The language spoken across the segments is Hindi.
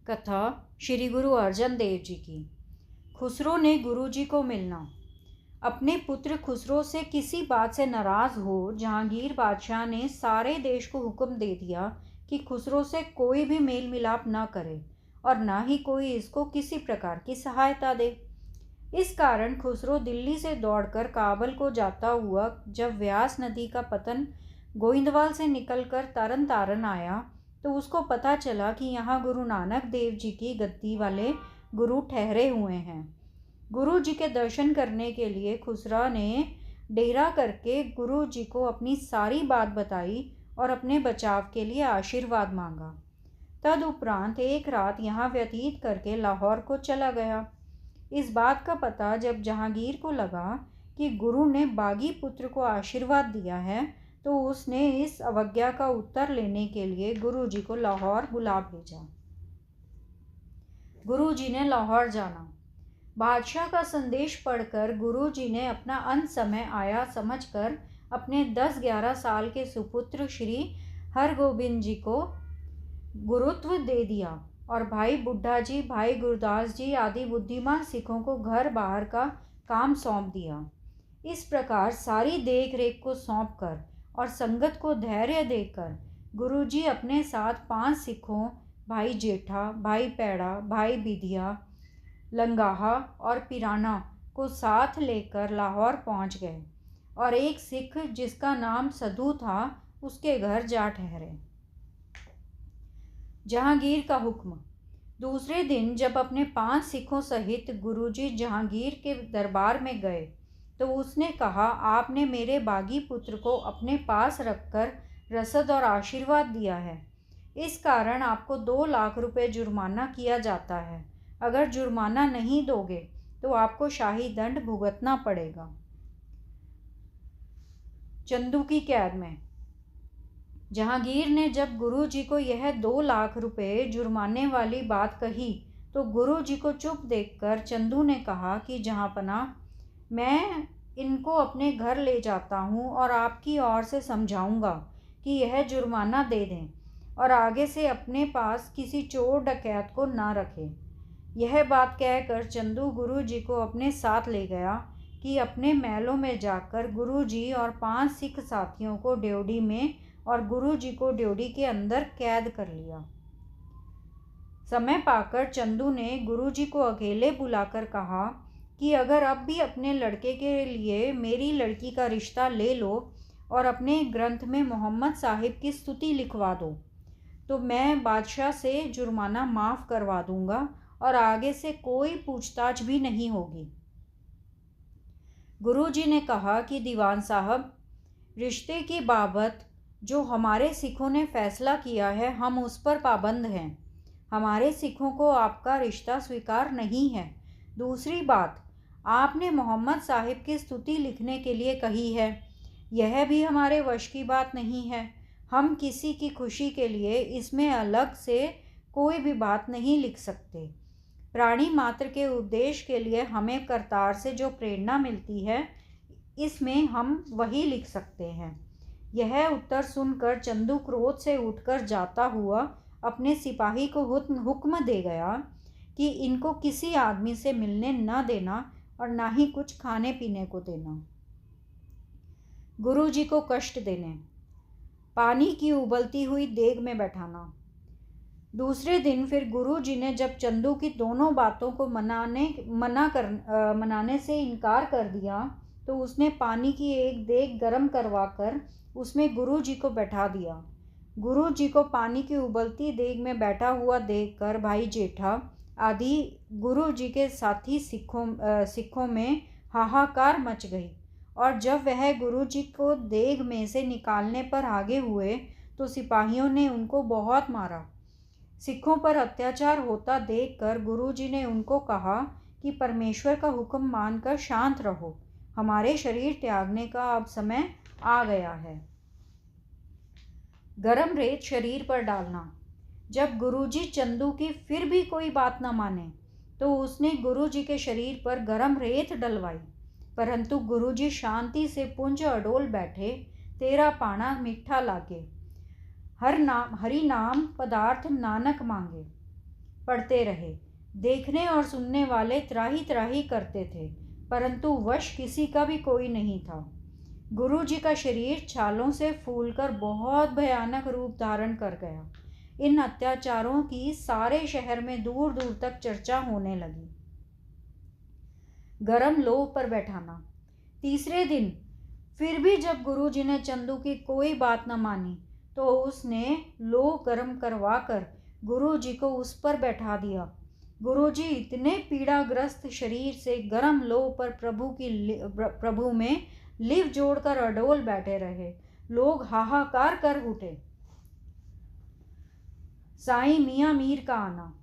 कथा श्री गुरु अर्जन देव जी की। खुसरो ने गुरु जी को मिलना। अपने पुत्र खुसरो से किसी बात से नाराज हो जहांगीर बादशाह ने सारे देश को हुक्म दे दिया कि खुसरो से कोई भी मेल मिलाप न करे और न ही कोई इसको किसी प्रकार की सहायता दे। इस कारण खुसरो दिल्ली से दौड़कर काबुल को जाता हुआ जब व्यास नदी का पतन गोइंदवाल से निकलकर तरन तारण आया तो उसको पता चला कि यहाँ गुरु नानक देव जी की गद्दी वाले गुरु ठहरे हुए हैं। गुरु जी के दर्शन करने के लिए खुसरा ने डेरा करके गुरु जी को अपनी सारी बात बताई और अपने बचाव के लिए आशीर्वाद मांगा। तदुपरांत एक रात यहाँ व्यतीत करके लाहौर को चला गया। इस बात का पता जब जहांगीर को लगा कि गुरु ने बागी पुत्र को आशीर्वाद दिया है तो उसने इस अवज्ञा का उत्तर लेने के लिए गुरु जी को लाहौर बुला भेजा। गुरु जी ने लाहौर जाना। बादशाह का संदेश पढ़कर गुरु जी ने अपना अंत समय आया समझकर अपने 10-11 साल के सुपुत्र श्री हरगोबिंद जी को गुरुत्व दे दिया और भाई बुड्ढा जी, भाई गुरदास जी आदि बुद्धिमान सिखों को घर बाहर का काम सौंप दिया। इस प्रकार सारी देख रेख को सौंप कर और संगत को धैर्य देकर गुरुजी अपने साथ 5 सिखों भाई जेठा, भाई पैड़ा, भाई बिधिया, लंगाहा और पिराना को साथ लेकर लाहौर पहुंच गए और एक सिख जिसका नाम सधु था उसके घर जा ठहरे। जहांगीर का हुक्म। दूसरे दिन जब अपने 5 सिखों सहित गुरुजी जहांगीर के दरबार में गए तो उसने कहा, आपने मेरे बागी पुत्र को अपने पास रखकर रसद और आशीर्वाद दिया है। इस कारण आपको 2 लाख रुपए जुर्माना किया जाता है। अगर जुर्माना नहीं दोगे तो आपको शाही दंड भुगतना पड़ेगा। चंदू की कैद में। जहांगीर ने जब गुरु जी को यह 2 लाख रुपए जुर्माने वाली बात कही तो गुरु जी को चुप देखकर चंदू ने कहा कि जहांपना, मैं इनको अपने घर ले जाता हूँ और आपकी ओर से समझाऊंगा कि यह जुर्माना दे दें और आगे से अपने पास किसी चोर डकैत को ना रखें। यह बात कहकर चंदू गुरु जी को अपने साथ ले गया कि अपने महलों में जाकर गुरु जी और 5 सिख साथियों को ड्योढ़ी में और गुरु जी को ड्योढ़ी के अंदर कैद कर लिया। समय पाकर चंदू ने गुरु जी को अकेले बुलाकर कहा कि अगर अब भी अपने लड़के के लिए मेरी लड़की का रिश्ता ले लो और अपने ग्रंथ में मोहम्मद साहिब की स्तुति लिखवा दो तो मैं बादशाह से जुर्माना माफ़ करवा दूंगा और आगे से कोई पूछताछ भी नहीं होगी। गुरुजी ने कहा कि दीवान साहब, रिश्ते की बाबत जो हमारे सिखों ने फैसला किया है हम उस पर पाबंद हैं। हमारे सिखों को आपका रिश्ता स्वीकार नहीं है। दूसरी बात, आपने मोहम्मद साहिब की स्तुति लिखने के लिए कही है, यह भी हमारे वश की बात नहीं है। हम किसी की खुशी के लिए इसमें अलग से कोई भी बात नहीं लिख सकते। प्राणी मात्र के उद्देश्य के लिए हमें करतार से जो प्रेरणा मिलती है इसमें हम वही लिख सकते हैं। यह उत्तर सुनकर चंदू क्रोध से उठकर जाता हुआ अपने सिपाही को हुक्म दे गया कि इनको किसी आदमी से मिलने न देना और ना ही कुछ खाने पीने को देना। गुरु जी को कष्ट देने। पानी की उबलती हुई देग में बैठाना। दूसरे दिन फिर गुरु जी ने जब चंदू की दोनों बातों को मनाने से इनकार कर दिया तो उसने पानी की एक देग गर्म करवाकर उसमें गुरु जी को बैठा दिया। गुरु जी को पानी की उबलती देग में बैठा हुआ देखकर भाई जेठा आदि गुरु जी के साथी सिखों में हाहाकार मच गई और जब वह गुरु जी को देग में से निकालने पर आगे हुए तो सिपाहियों ने उनको बहुत मारा। सिखों पर अत्याचार होता देखकर गुरु जी ने उनको कहा कि परमेश्वर का हुक्म मानकर शांत रहो, हमारे शरीर त्यागने का अब समय आ गया है। गरम रेत शरीर पर डालना। जब गुरुजी चंदू की फिर भी कोई बात न माने तो उसने गुरुजी के शरीर पर गरम रेत डलवाई, परंतु गुरुजी शांति से पुंज अडोल बैठे। तेरा पाना मीठा लागे, हरि नाम पदार्थ नानक मांगे। पड़ते रहे। देखने और सुनने वाले त्राही त्राही करते थे, परंतु वश किसी का भी कोई नहीं था। गुरु जी का शरीर छालों से फूलकर बहुत भयानक रूप धारण कर गया। इन अत्याचारों की सारे शहर में दूर दूर तक चर्चा होने लगी। गरम लोह पर बैठाना। तीसरे दिन फिर भी जब गुरु जी ने चंदू की कोई बात न मानी, तो उसने लोह गर्म करवा कर गुरु जी को उस पर बैठा दिया। गुरु जी इतने पीड़ाग्रस्त शरीर से गर्म लोह पर प्रभु में लिव जोड़कर अडोल बैठे रहे। लोग हाहाकार कर उठे। साईं मियाँ मीर का आना।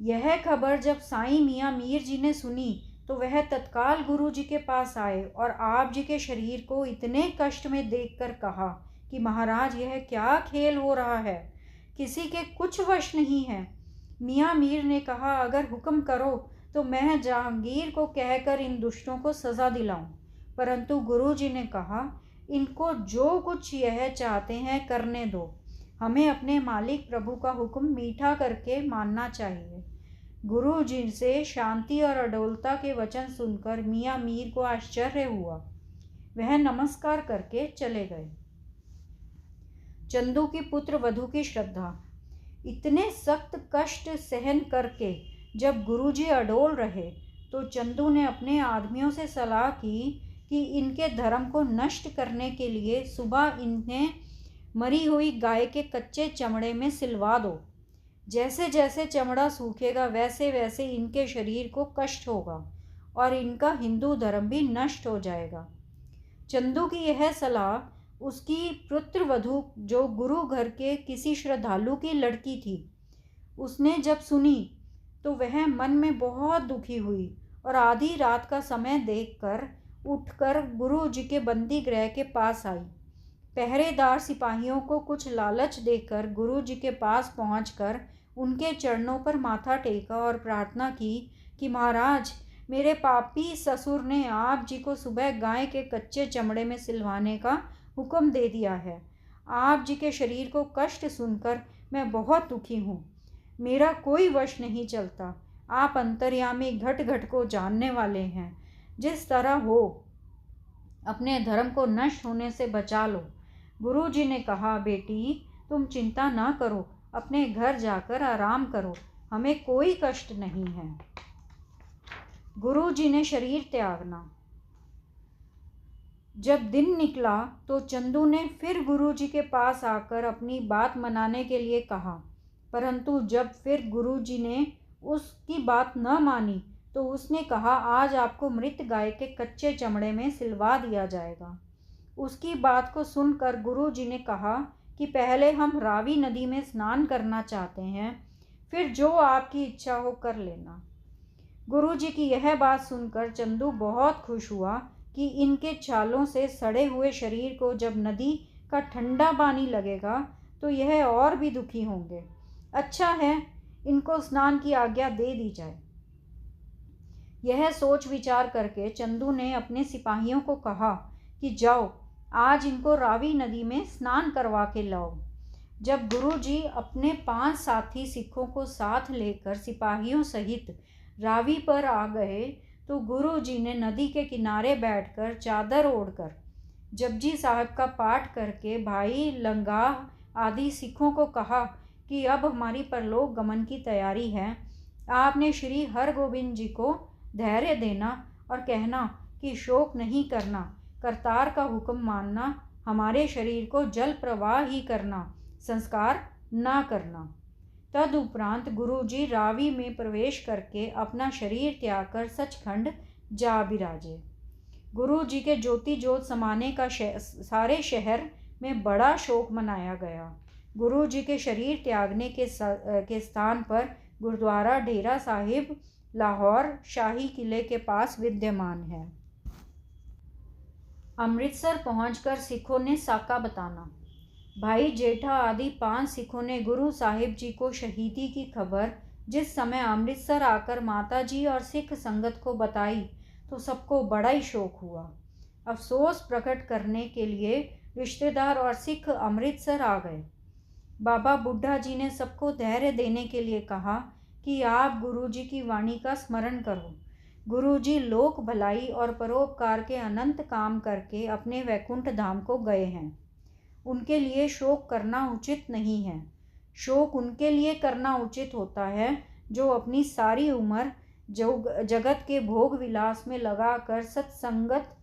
यह खबर जब साईं मियाँ मीर जी ने सुनी, तो वह तत्काल गुरु जी के पास आए और आप जी के शरीर को इतने कष्ट में देखकर कहा कि महाराज, यह क्या खेल हो रहा है, किसी के कुछ वश नहीं है। मियाँ मीर ने कहा, अगर हुक्म करो तो मैं जहांगीर को कहकर इन दुष्टों को सज़ा दिलाऊं। परंतु गुरु जी ने कहा, इनको जो कुछ यह चाहते हैं करने दो, हमें अपने मालिक प्रभु का हुक्म मीठा करके मानना चाहिए। गुरु जी से शांति और अडोलता के वचन सुनकर मियाँ मीर को आश्चर्य हुआ। वह नमस्कार करके चले गए। चंदू की पुत्र वधू की श्रद्धा। इतने सख्त कष्ट सहन करके जब गुरु जी अडोल रहे, तो चंदू ने अपने आदमियों से सलाह की कि इनके धर्म को नष्ट करने के लिए सुबह इन्हें मरी हुई गाय के कच्चे चमड़े में सिलवा दो। जैसे जैसे चमड़ा सूखेगा, वैसे वैसे इनके शरीर को कष्ट होगा और इनका हिंदू धर्म भी नष्ट हो जाएगा। चंदू की यह सलाह उसकी पुत्र वधू, जो गुरु घर के किसी श्रद्धालु की लड़की थी, उसने जब सुनी तो वह मन में बहुत दुखी हुई और आधी रात का समय देखकर उठकर गुरु जी के बंदी गृह के पास आई। पहरेदार सिपाहियों को कुछ लालच देकर गुरु जी के पास पहुंचकर उनके चरणों पर माथा टेका और प्रार्थना की कि महाराज, मेरे पापी ससुर ने आप जी को सुबह गाय के कच्चे चमड़े में सिलवाने का हुक्म दे दिया है। आप जी के शरीर को कष्ट सुनकर मैं बहुत दुखी हूँ। मेरा कोई वश नहीं चलता। आप अंतर्यामी घट घट को जानने वाले हैं। जिस तरह हो अपने धर्म को नष्ट होने से बचा लो। गुरु जी ने कहा, बेटी, तुम चिंता ना करो, अपने घर जाकर आराम करो, हमें कोई कष्ट नहीं है। गुरु जी ने शरीर त्यागना। जब दिन निकला तो चंदू ने फिर गुरु जी के पास आकर अपनी बात मनाने के लिए कहा, परंतु जब फिर गुरु जी ने उसकी बात न मानी, तो उसने कहा, आज आपको मृत गाय के कच्चे चमड़े में सिलवा दिया जाएगा। उसकी बात को सुनकर गुरु जी ने कहा कि पहले हम रावी नदी में स्नान करना चाहते हैं, फिर जो आपकी इच्छा हो कर लेना। गुरु जी की यह बात सुनकर चंदू बहुत खुश हुआ कि इनके छालों से सड़े हुए शरीर को जब नदी का ठंडा पानी लगेगा तो यह और भी दुखी होंगे। अच्छा है, इनको स्नान की आज्ञा दे दी जाए। यह सोच विचार करके चंदू ने अपने सिपाहियों को कहा कि जाओ, आज इनको रावी नदी में स्नान करवा के लाओ। जब गुरु जी अपने 5 साथी सिखों को साथ लेकर सिपाहियों सहित रावी पर आ गए, तो गुरु जी ने नदी के किनारे बैठकर चादर ओढ़कर जपजी साहब का पाठ करके भाई लंगाह आदि सिखों को कहा कि अब हमारी परलोक गमन की तैयारी है। आपने श्री हरगोबिंद जी को धैर्य देना और कहना कि शोक नहीं करना, करतार का हुक्म मानना, हमारे शरीर को जल प्रवाह ही करना, संस्कार ना करना। तदुपरांत गुरु जी रावी में प्रवेश करके अपना शरीर त्याग कर सचखंड जा बिराजे। गुरु जी के ज्योति ज्योत समाने का सारे शहर में बड़ा शोक मनाया गया। गुरु जी के शरीर त्यागने के स्थान पर गुरुद्वारा डेरा साहिब लाहौर शाही किले के पास विद्यमान है। अमृतसर पहुंचकर सिखों ने साका बताना। भाई जेठा आदि 5 सिखों ने गुरु साहिब जी को शहीदी की खबर जिस समय अमृतसर आकर माता जी और सिख संगत को बताई, तो सबको बड़ा ही शोक हुआ। अफसोस प्रकट करने के लिए रिश्तेदार और सिख अमृतसर आ गए। बाबा बुड्ढा जी ने सबको धैर्य देने के लिए कहा कि आप गुरु जी की वाणी का स्मरण करो। गुरु जी लोक भलाई और परोपकार के अनंत काम करके अपने वैकुंठ धाम को गए हैं। उनके लिए शोक करना उचित नहीं है। शोक उनके लिए करना उचित होता है जो अपनी सारी उम्र जो जगत के भोग विलास में लगाकर सत्संगत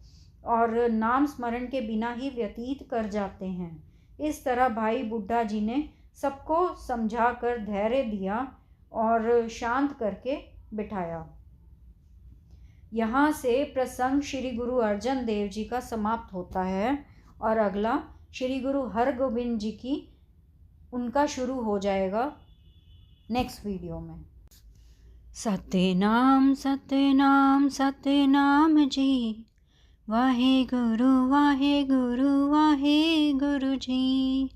और नाम स्मरण के बिना ही व्यतीत कर जाते हैं। इस तरह भाई बुड्ढा जी ने सबको समझा कर धैर्य दिया और शांत करके बिठाया। यहाँ से प्रसंग श्री गुरु अर्जन देव जी का समाप्त होता है और अगला श्री गुरु हरगोबिंद जी की उनका शुरू हो जाएगा नेक्स्ट वीडियो में। सतनाम सतनाम सतनाम जी, वाहे गुरु जी।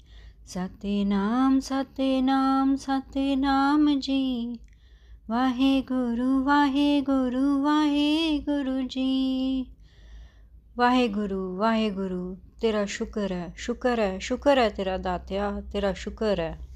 सतनाम सतनाम सतनाम जी, वाहे गुरु जी। वाहे गुरु तेरा शुक्र है, शुक्र है, शुक्र है तेरा दात्या, तेरा शुक्र है।